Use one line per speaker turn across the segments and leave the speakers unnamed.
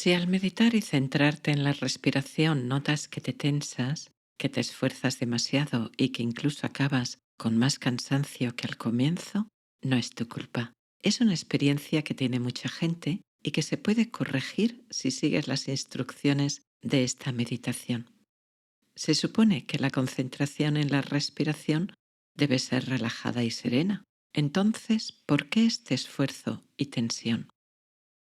Si al meditar y centrarte en la respiración notas que te tensas, que te esfuerzas demasiado y que incluso acabas con más cansancio que al comienzo, no es tu culpa. Es una experiencia que tiene mucha gente y que se puede corregir si sigues las instrucciones de esta meditación. Se supone que la concentración en la respiración debe ser relajada y serena. Entonces, ¿por qué este esfuerzo y tensión?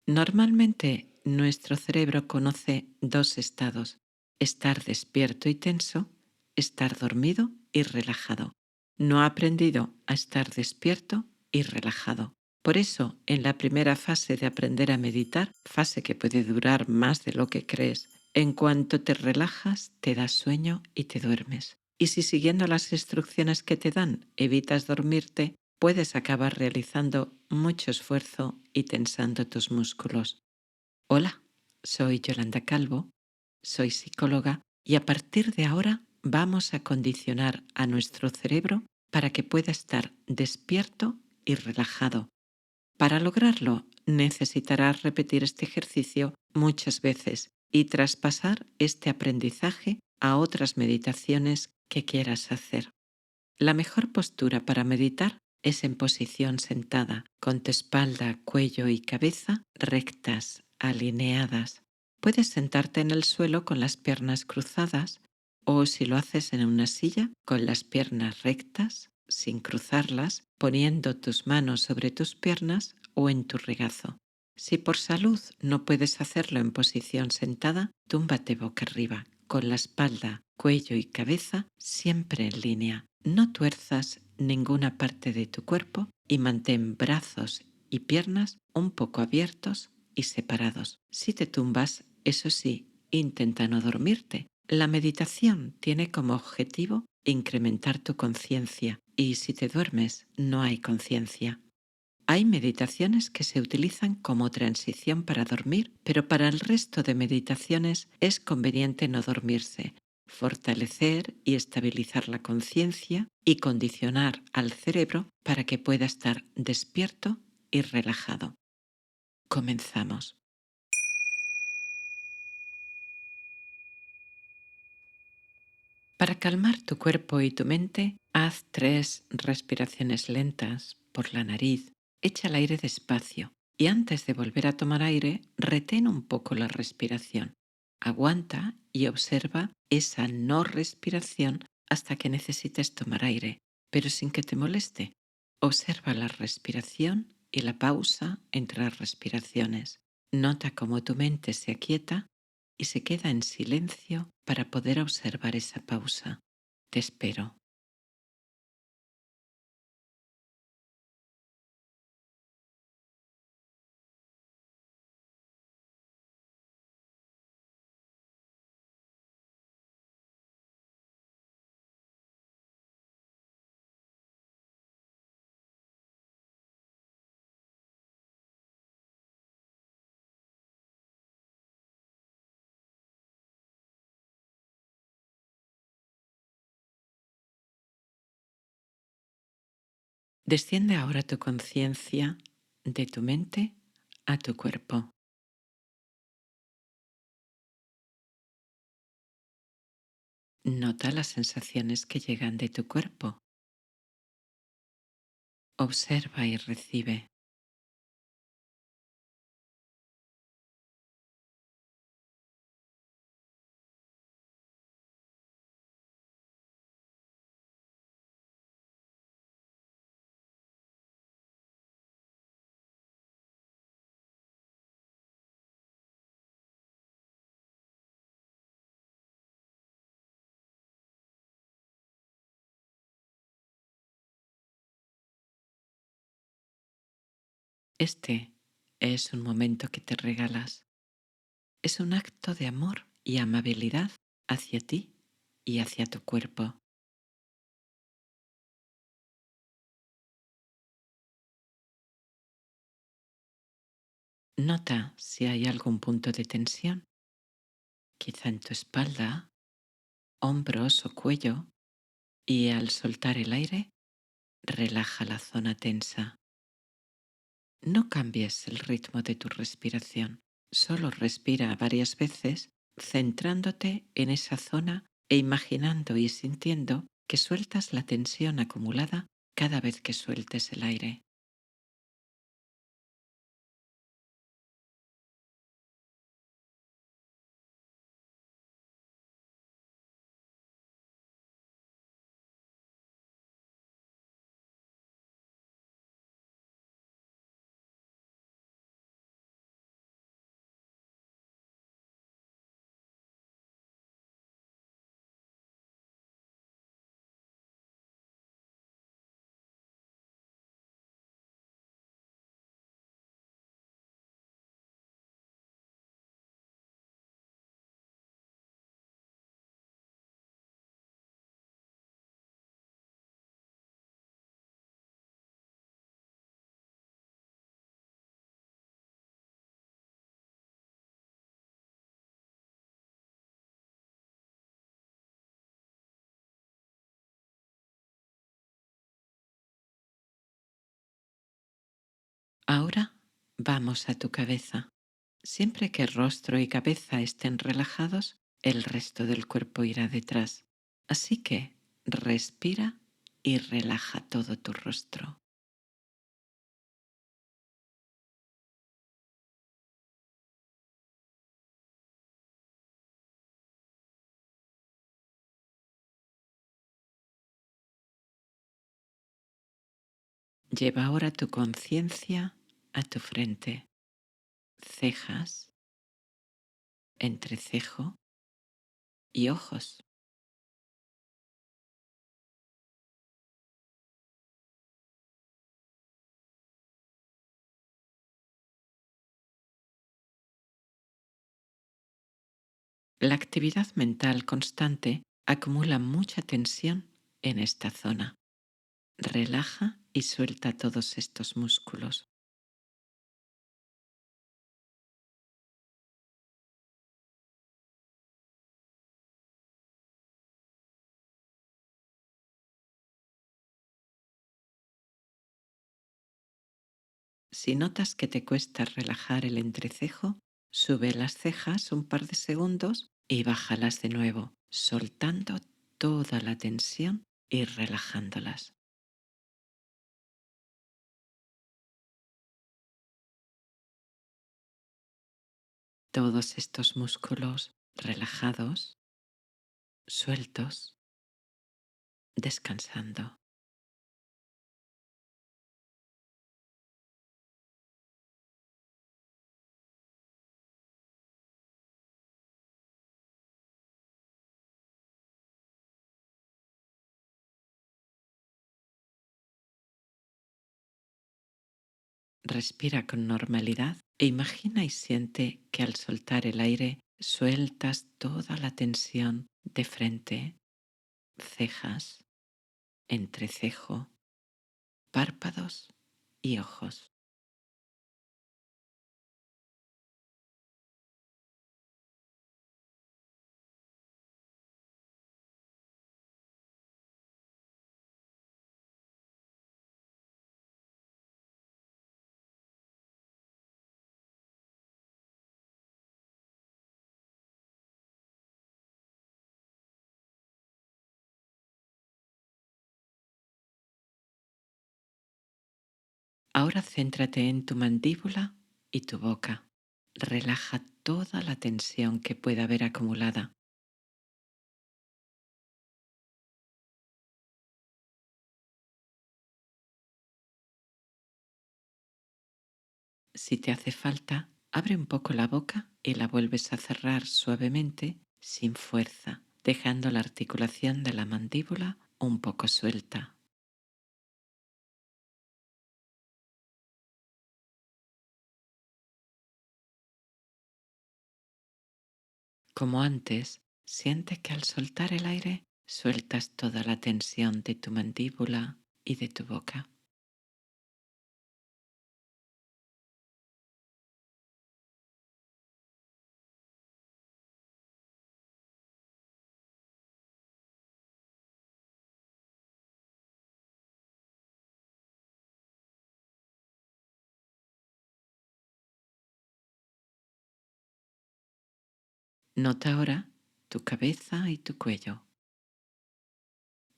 Normalmente nuestro cerebro conoce dos estados: estar despierto y tenso, estar dormido y relajado. No ha aprendido a estar despierto y relajado. Por eso, en la primera fase de aprender a meditar, fase que puede durar más de lo que crees, en cuanto te relajas, te das sueño y te duermes. Y si siguiendo las instrucciones que te dan evitas dormirte, puedes acabar realizando mucho esfuerzo y tensando tus músculos. Hola, soy Yolanda Calvo, soy psicóloga y a partir de ahora vamos a condicionar a nuestro cerebro para que pueda estar despierto y relajado. Para lograrlo, necesitarás repetir este ejercicio muchas veces y traspasar este aprendizaje a otras meditaciones que quieras hacer. La mejor postura para meditar es en posición sentada, con tu espalda, cuello y cabeza rectas, alineadas. Puedes sentarte en el suelo con las piernas cruzadas o, si lo haces en una silla, con las piernas rectas, sin cruzarlas, poniendo tus manos sobre tus piernas o en tu regazo. Si por salud no puedes hacerlo en posición sentada, túmbate boca arriba, con la espalda, cuello y cabeza siempre en línea. No tuerzas ninguna parte de tu cuerpo y mantén brazos y piernas un poco abiertos y separados. Si te tumbas, eso sí, intenta no dormirte. La meditación tiene como objetivo incrementar tu conciencia y si te duermes no hay conciencia. Hay meditaciones que se utilizan como transición para dormir, pero para el resto de meditaciones es conveniente no dormirse, fortalecer y estabilizar la conciencia y condicionar al cerebro para que pueda estar despierto y relajado. Comenzamos. Para calmar tu cuerpo y tu mente, haz 3 respiraciones lentas por la nariz. Echa el aire despacio y antes de volver a tomar aire, retén un poco la respiración. Aguanta y observa esa no respiración hasta que necesites tomar aire, pero sin que te moleste. Observa la respiración y la pausa entre las respiraciones. Nota cómo tu mente se aquieta y se queda en silencio para poder observar esa pausa. Te espero. Desciende ahora tu conciencia de tu mente a tu cuerpo. Nota las sensaciones que llegan de tu cuerpo. Observa y recibe. Este es un momento que te regalas. Es un acto de amor y amabilidad hacia ti y hacia tu cuerpo. Nota si hay algún punto de tensión, quizá en tu espalda, hombros o cuello, y al soltar el aire, relaja la zona tensa. No cambies el ritmo de tu respiración. Solo respira varias veces, centrándote en esa zona e imaginando y sintiendo que sueltas la tensión acumulada cada vez que sueltes el aire. Ahora vamos a tu cabeza. Siempre que rostro y cabeza estén relajados, el resto del cuerpo irá detrás. Así que respira y relaja todo tu rostro. Lleva ahora tu conciencia a tu frente, cejas, entrecejo y ojos. La actividad mental constante acumula mucha tensión en esta zona. Relaja y suelta todos estos músculos. Si notas que te cuesta relajar el entrecejo, sube las cejas un par de segundos y bájalas de nuevo, soltando toda la tensión y relajándolas. Todos estos músculos relajados, sueltos, descansando. Respira con normalidad e imagina y siente que al soltar el aire sueltas toda la tensión de frente, cejas, entrecejo, párpados y ojos. Ahora céntrate en tu mandíbula y tu boca. Relaja toda la tensión que pueda haber acumulada. Si te hace falta, abre un poco la boca y la vuelves a cerrar suavemente, sin fuerza, dejando la articulación de la mandíbula un poco suelta. Como antes, siente que al soltar el aire sueltas toda la tensión de tu mandíbula y de tu boca. Nota ahora tu cabeza y tu cuello.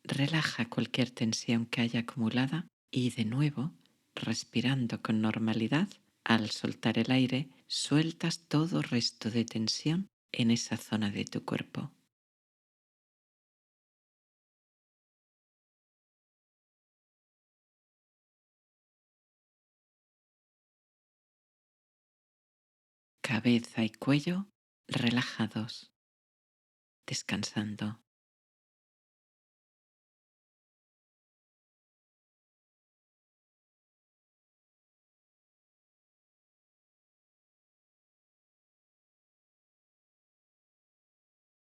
Relaja cualquier tensión que haya acumulada y de nuevo, respirando con normalidad, al soltar el aire, sueltas todo resto de tensión en esa zona de tu cuerpo. Cabeza y cuello relajados, descansando.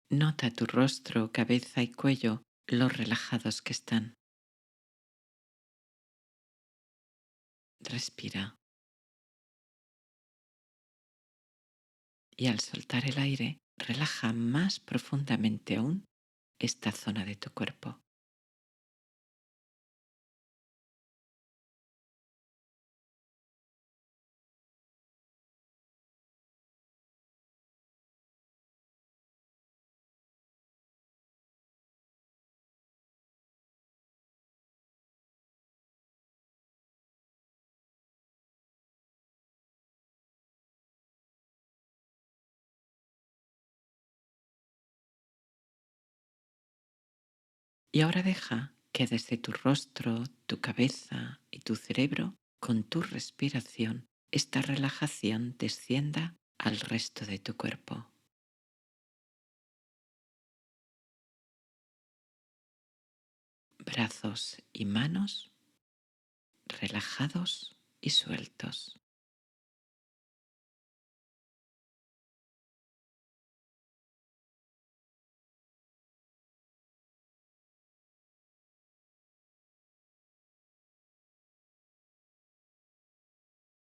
Nota tu rostro, cabeza y cuello, lo relajados que están. Respira y al soltar el aire, relaja más profundamente aún esta zona de tu cuerpo. Y ahora deja que desde tu rostro, tu cabeza y tu cerebro, con tu respiración, esta relajación descienda al resto de tu cuerpo. Brazos y manos relajados y sueltos.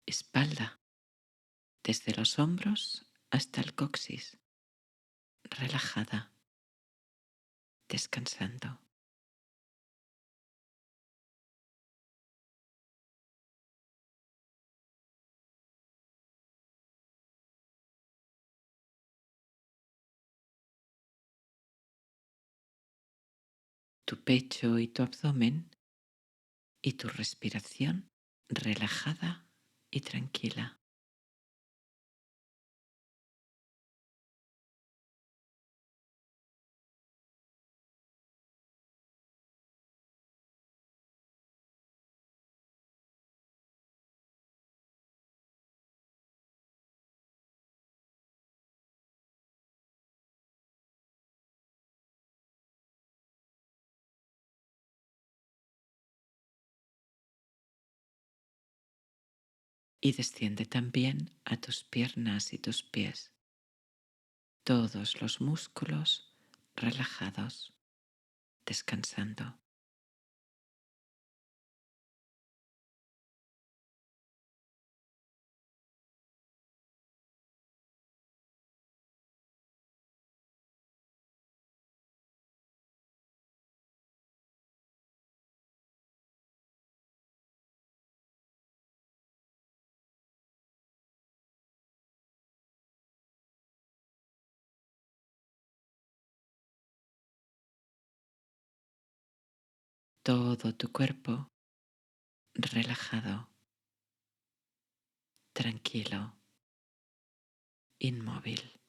Espalda, desde los hombros hasta el coxis, relajada, descansando. Tu pecho y tu abdomen y tu respiración relajada y tranquila. Y desciende también a tus piernas y tus pies, todos los músculos relajados, descansando. Todo tu cuerpo relajado, tranquilo, inmóvil.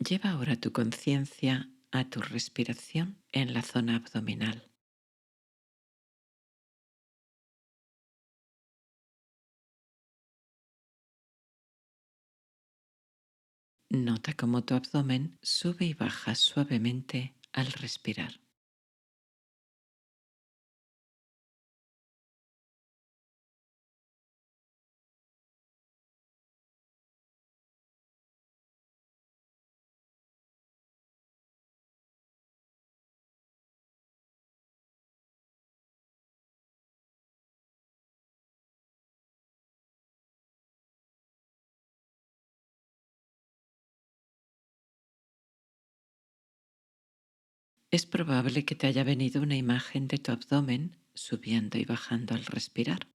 Lleva ahora tu conciencia a tu respiración en la zona abdominal. Nota cómo tu abdomen sube y baja suavemente al respirar. Es probable que te haya venido una imagen de tu abdomen subiendo y bajando al respirar.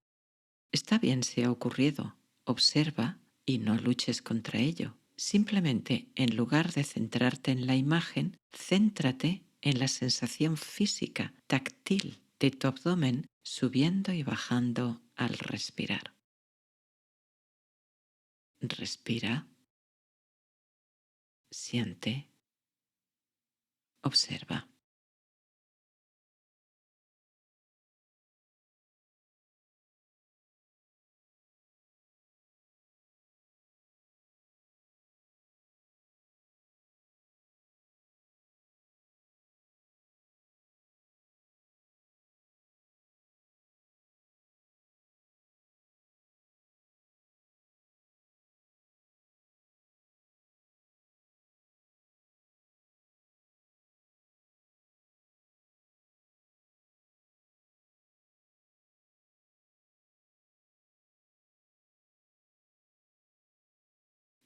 Está bien si ha ocurrido, observa y no luches contra ello. Simplemente, en lugar de centrarte en la imagen, céntrate en la sensación física, táctil de tu abdomen subiendo y bajando al respirar. Respira, siente, observa.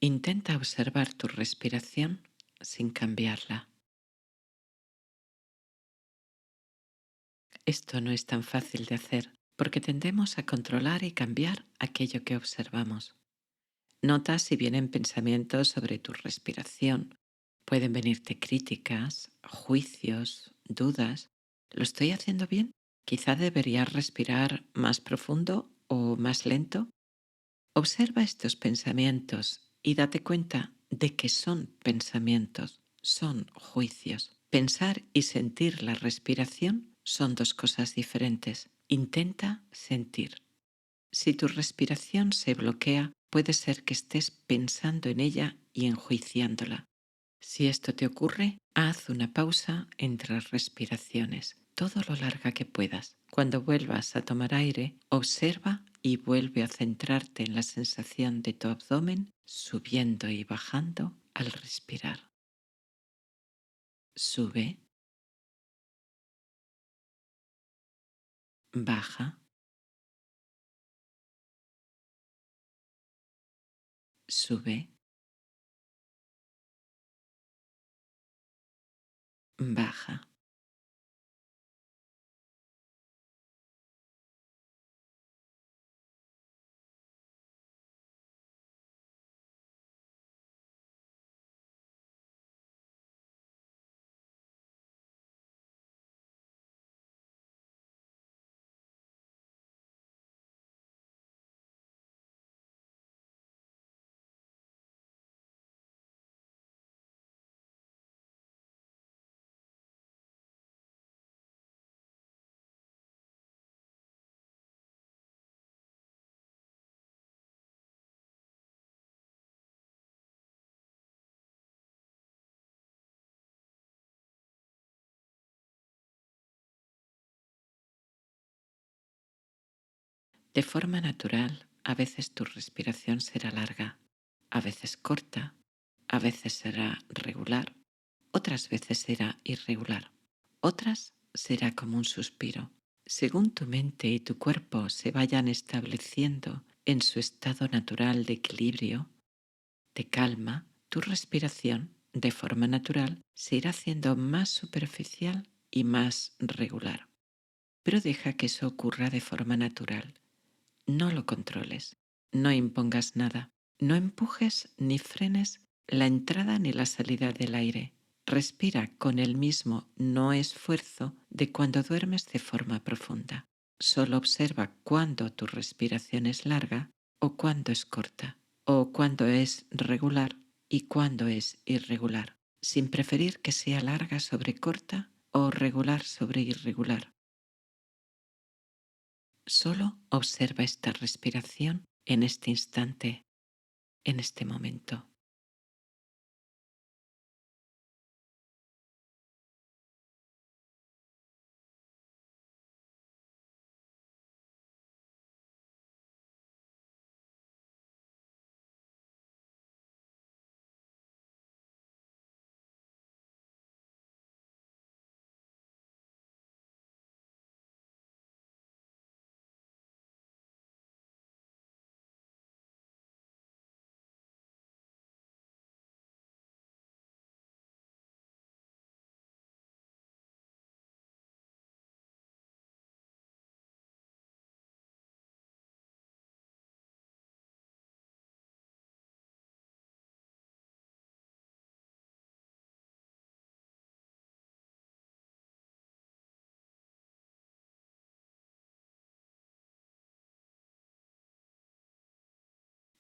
Intenta observar tu respiración sin cambiarla. Esto no es tan fácil de hacer porque tendemos a controlar y cambiar aquello que observamos. Nota si vienen pensamientos sobre tu respiración. Pueden venirte críticas, juicios, dudas. ¿Lo estoy haciendo bien? Quizá debería respirar más profundo o más lento. Observa estos pensamientos y date cuenta de que son pensamientos, son juicios. Pensar y sentir la respiración son dos cosas diferentes. Intenta sentir. Si tu respiración se bloquea, puede ser que estés pensando en ella y enjuiciándola. Si esto te ocurre, haz una pausa entre respiraciones, todo lo larga que puedas. Cuando vuelvas a tomar aire, observa y vuelve a centrarte en la sensación de tu abdomen subiendo y bajando al respirar. Sube, baja, sube, baja. De forma natural, a veces tu respiración será larga, a veces corta, a veces será regular, otras veces será irregular, otras será como un suspiro. Según tu mente y tu cuerpo se vayan estableciendo en su estado natural de equilibrio, de calma, tu respiración, de forma natural, se irá haciendo más superficial y más regular. Pero deja que eso ocurra de forma natural. No lo controles, no impongas nada, no empujes ni frenes la entrada ni la salida del aire. Respira con el mismo no esfuerzo de cuando duermes de forma profunda. Solo observa cuándo tu respiración es larga o cuándo es corta, o cuándo es regular y cuándo es irregular. sin preferir que sea larga sobre corta o regular sobre irregular. Solo observa esta respiración en este instante, en este momento.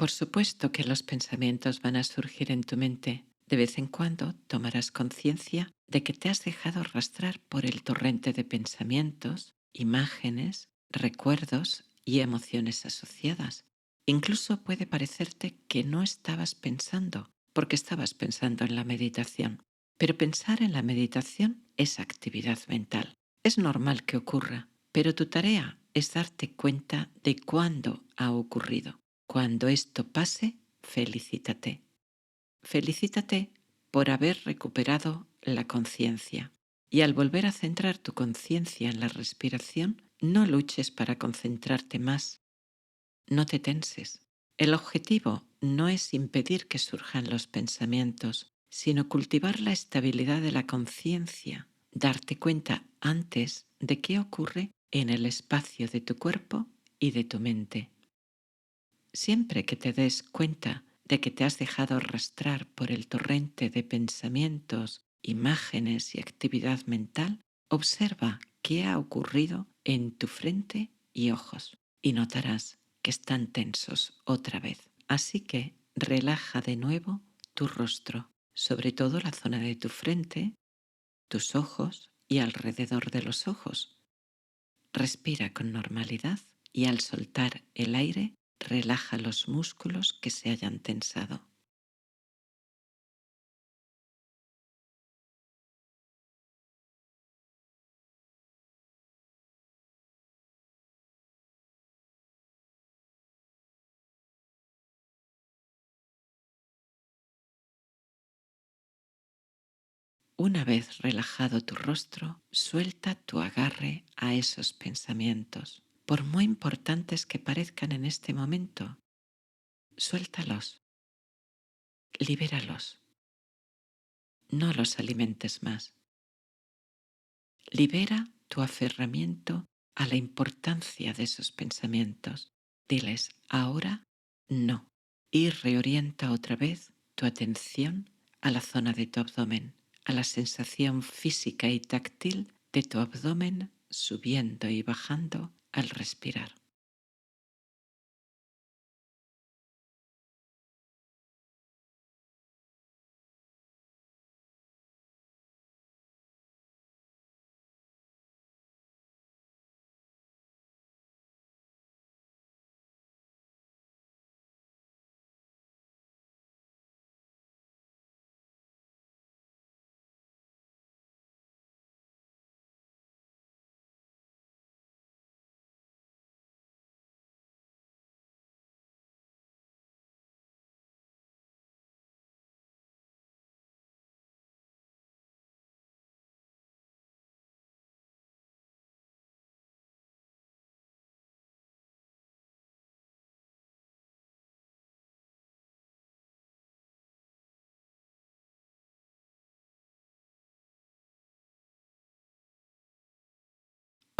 Por supuesto que los pensamientos van a surgir en tu mente. De vez en cuando tomarás conciencia de que te has dejado arrastrar por el torrente de pensamientos, imágenes, recuerdos y emociones asociadas. Incluso puede parecerte que no estabas pensando, porque estabas pensando en la meditación. Pero pensar en la meditación es actividad mental. Es normal que ocurra, pero tu tarea es darte cuenta de cuándo ha ocurrido. Cuando esto pase, felicítate. Felicítate por haber recuperado la conciencia. Y al volver a centrar tu conciencia en la respiración, no luches para concentrarte más. No te tenses. El objetivo no es impedir que surjan los pensamientos, sino cultivar la estabilidad de la conciencia, darte cuenta antes de qué ocurre en el espacio de tu cuerpo y de tu mente. Siempre que te des cuenta de que te has dejado arrastrar por el torrente de pensamientos, imágenes y actividad mental, observa qué ha ocurrido en tu frente y ojos y notarás que están tensos otra vez. Así que relaja de nuevo tu rostro, sobre todo la zona de tu frente, tus ojos y alrededor de los ojos. Respira con normalidad y al soltar el aire, relaja los músculos que se hayan tensado. Una vez relajado tu rostro, suelta tu agarre a esos pensamientos. Por muy importantes que parezcan en este momento, suéltalos, libéralos, no los alimentes más. Libera tu aferramiento a la importancia de esos pensamientos. Diles ahora no y reorienta otra vez tu atención a la zona de tu abdomen, a la sensación física y táctil de tu abdomen subiendo y bajando al respirar.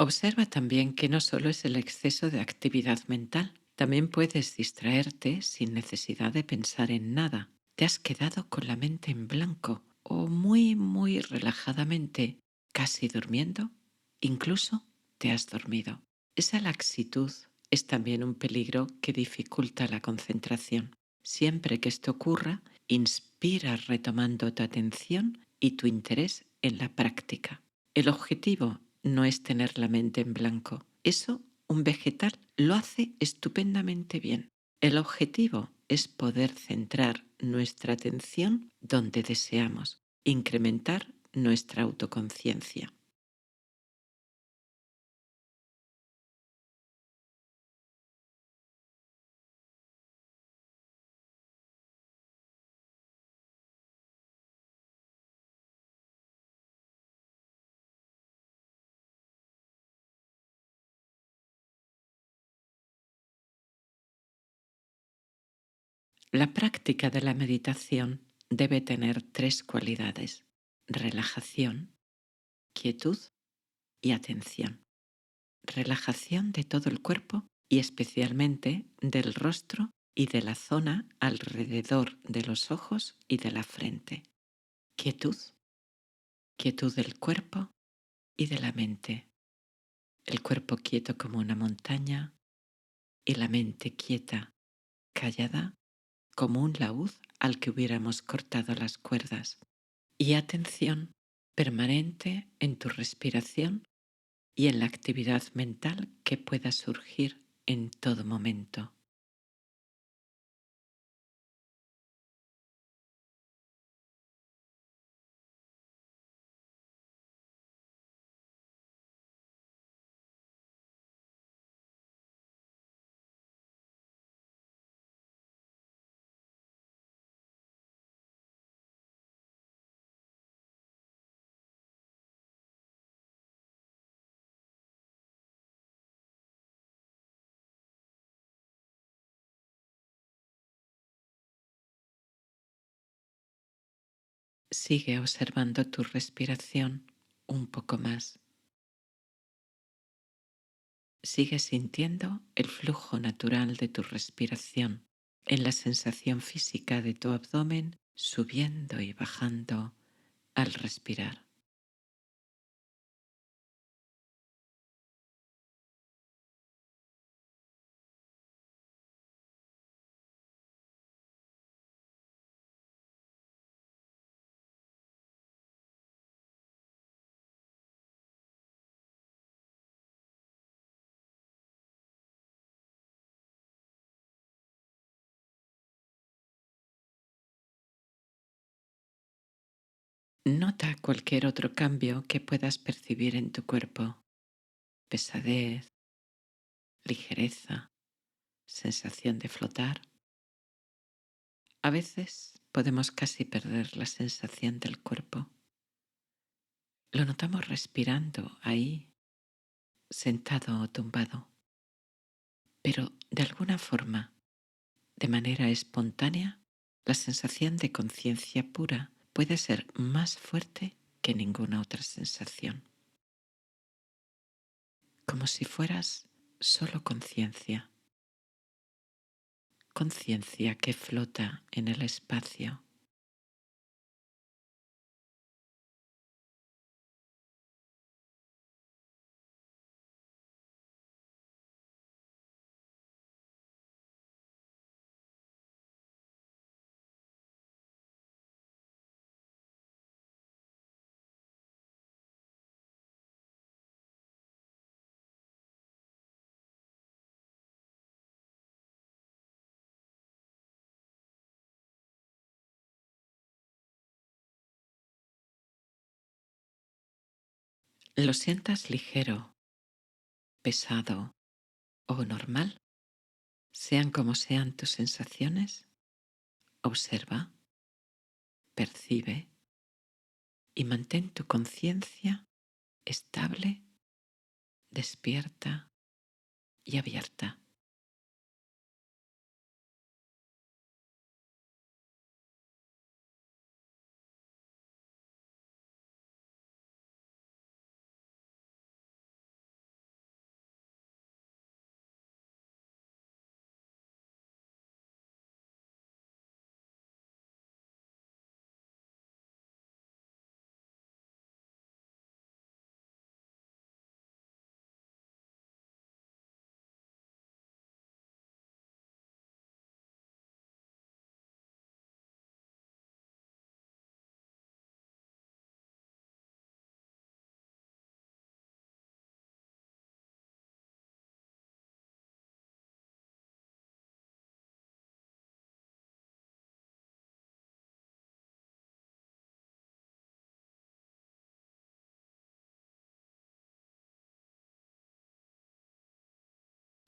Observa también que no solo es el exceso de actividad mental, también puedes distraerte sin necesidad de pensar en nada. Te has quedado con la mente en blanco o muy relajadamente, casi durmiendo. Incluso te has dormido. Esa laxitud es también un peligro que dificulta la concentración. Siempre que esto ocurra, Inspira retomando tu atención y tu interés en la práctica. El objetivo no es tener la mente en blanco. Eso un vegetal lo hace estupendamente bien. El objetivo es poder centrar nuestra atención donde deseamos, incrementar nuestra autoconciencia. La práctica de la meditación debe tener tres cualidades: relajación, quietud y atención. Relajación de todo el cuerpo y especialmente del rostro y de la zona alrededor de los ojos y de la frente. Quietud, quietud del cuerpo y de la mente. El cuerpo quieto como una montaña y la mente quieta, callada, como un laúd al que hubiéramos cortado las cuerdas. Y atención permanente en tu respiración y en la actividad mental que pueda surgir en todo momento. Sigue observando tu respiración un poco más. Sigue sintiendo el flujo natural de tu respiración en la sensación física de tu abdomen subiendo y bajando al respirar. Nota cualquier otro cambio que puedas percibir en tu cuerpo: pesadez, ligereza, sensación de flotar. A veces podemos casi perder la sensación del cuerpo. Lo notamos respirando ahí, sentado o tumbado, pero de alguna forma, de manera espontánea, la sensación de conciencia pura puede ser más fuerte que ninguna otra sensación, como si fueras solo conciencia, conciencia que flota en el espacio. Lo sientas ligero, pesado o normal, sean como sean tus sensaciones, observa, percibe y mantén tu conciencia estable, despierta y abierta.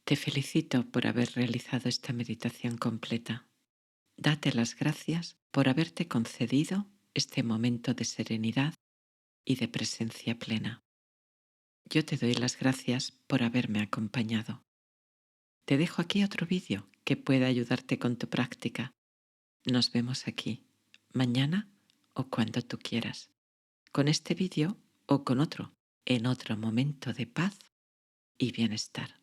Te felicito por haber realizado esta meditación completa. Date las gracias por haberte concedido este momento de serenidad y de presencia plena. Yo te doy las gracias por haberme acompañado. Te dejo aquí otro vídeo que pueda ayudarte con tu práctica. Nos vemos aquí, mañana o cuando tú quieras, con este vídeo o con otro, en otro momento de paz y bienestar.